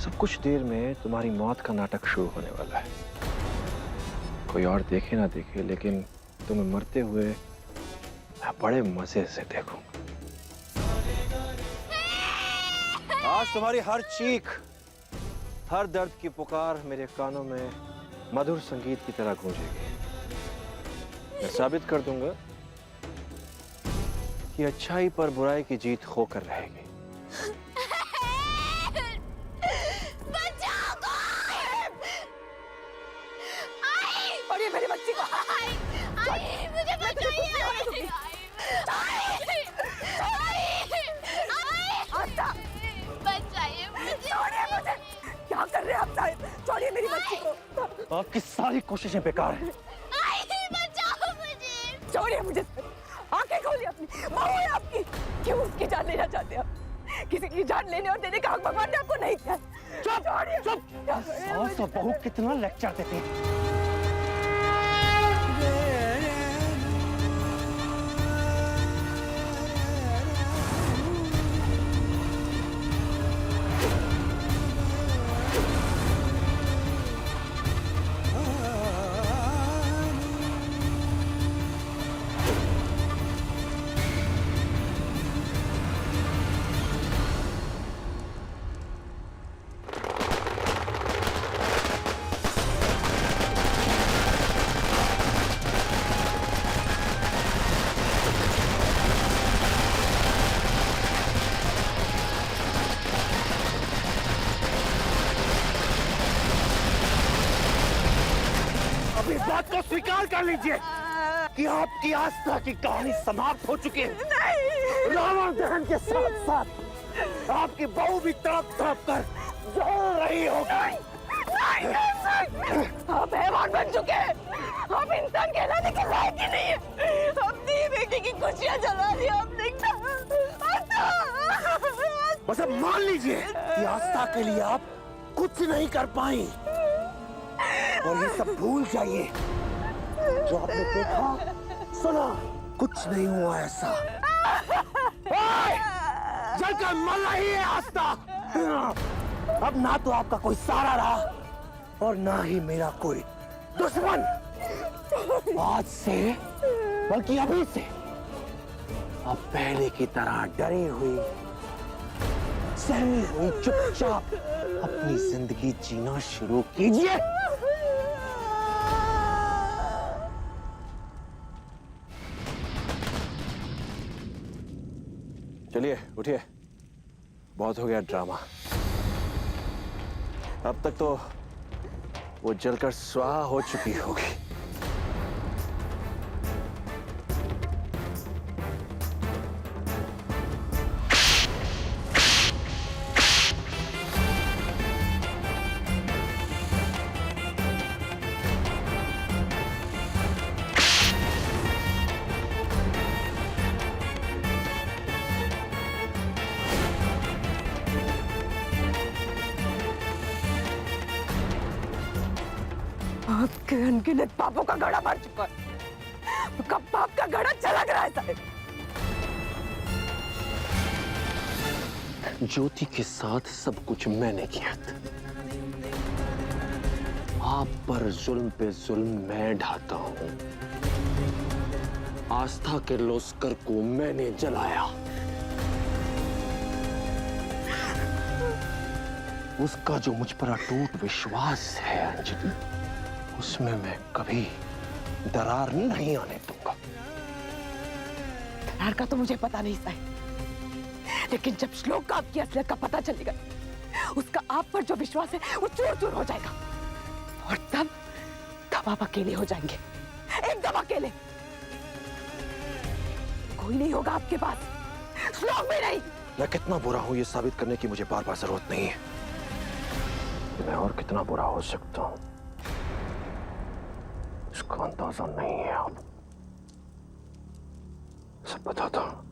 सब कुछ देर में तुम्हारी मौत का नाटक शुरू होने वाला है। कोई और देखे ना देखे, लेकिन तुम्हें मरते हुए मैं बड़े मजे से देखूंगा। आज तुम्हारी हर चीख, हर दर्द की पुकार मेरे कानों में मधुर संगीत की तरह गूंजेगी। मैं साबित कर दूंगा कि अच्छाई पर बुराई की जीत होकर रहेगी। छोड़िए मेरी बच्ची को। मुझे बचाइए। बचाइए मुझे। छोड़िए मुझे। क्या कर रहे हैं आप साहिब? छोड़िए मेरी बच्ची को। आपकी सारी कोशिशें बेकार हैं। बचाओ मुझे। छोड़िए मुझे। आंखें खोलिए अपनी। बहू है आपकी। क्यों उसकी जान लेना चाहते आप? किसी की जान लेने और देने का हक भगवान ने आपको नहीं दिया। चुप चुप। सास और बहू कितना लेक्चर देती हैं। इस बात को स्वीकार कर लीजिए कि आपकी आस्था की कहानी समाप्त हो चुकी है। नहीं। रावण दहन के साथ साथ आपकी बहू भी तड़प तड़प कर जल रही होगी। आप हैवान बन चुके हैं। आप इंसान कहलाने के लायक ही नहीं है। अपनी बेटी की खुशियां जला दी आपने। बस अब मान लीजिए कि आस्था के लिए आप कुछ नहीं कर पाई और ये सब भूल जाइए जो आपने देखा सुना। कुछ नहीं हुआ ऐसा। जलकर मर रही है आस्था। अब ना तो आपका कोई सहारा रहा और ना ही मेरा कोई दुश्मन। आज से बल्कि अभी से अब पहले की तरह डरी हुई, सहमी हुई चुपचाप अपनी जिंदगी जीना शुरू कीजिए। चलिए उठिए, बहुत हो गया ड्रामा। अब तक तो वो जलकर स्वाहा हो चुकी होगी। आपके अनगिनत पापों का घड़ा भर चुका है। कब पाप का घड़ा छलक रहा है साहब। ज्योति के साथ सब कुछ मैंने किया था। आप पर जुल्म पे जुल्म मैं ढाता हूं। आस्था के लोस्कर को मैंने जलाया। उसका जो मुझ पर अटूट विश्वास है अंजलि, उसमें मैं कभी दरार नहीं आने दूंगा। दरार का तो मुझे पता नहीं साहब, लेकिन जब श्लोक का आपकी असलियत का पता चलेगा, उसका आप पर जो विश्वास है वो चूर चूर हो जाएगा। और तब आप अकेले हो जाएंगे, एकदम अकेले। कोई नहीं होगा आपके पास, श्लोक भी नहीं। मैं कितना बुरा हूं ये साबित करने की मुझे बार बार जरूरत नहीं है। मैं और कितना बुरा हो सकता हूं इसका अंदाजा नहीं है। आप सब बताता हूं।